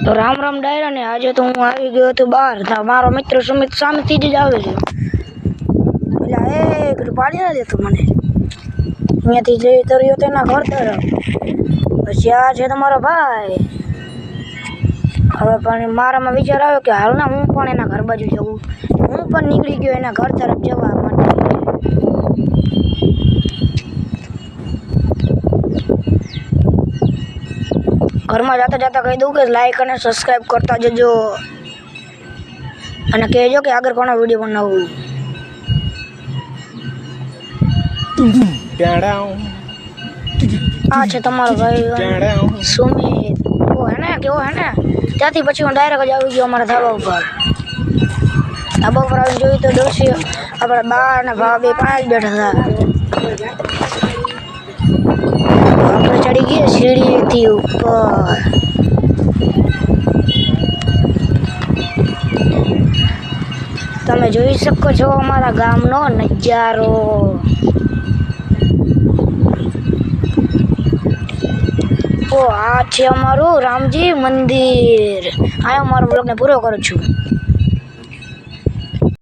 તો રામ રામ ડાયરા ને આજે તો હું આવી ગયો હતો બહાર. મારો મિત્ર સુમિત સામેથી જ આવે છે. એટલે એક પાડી ના દેતો મને. અહીંયાથી જઈ તર્યો તેના ઘર તરફ. પછી આ છે તમારો ભાઈ. હવે પણ મારામાં વિચાર આવ્યો કે હાલના હું પણ એના ઘર બાજુ જવું. હું પણ નીકળી ગયો એના ઘર તરફ જવા માટે. ઘરમાં જતા જતા કહી દઉં કે લાઈક અને સબસ્ક્રાઈબ કરતા જજો અને કહેજો કે આગળ કોનો વિડીયો બનાવવું. આ છે તમારો ભાઈ સુમિત. હે ને કેવો હે ને. ત્યાંથી પછી હું ડાયરેક્ટ જ આવી ગયો અમારા ધાબા ઉપર. ધાબા ઉપર આવીને જોયું તો ડોસી આપણા બા અને ભાભી પાંચ બેઠા હતા. આપણે ચડી ગયા સીડીથી ઉપર. તમે જોઈ શકો છો અમારા ગામનો નજારો. આ છે અમારું રામજી મંદિર. આ અમારો બ્લોગને પૂરો કરું છું.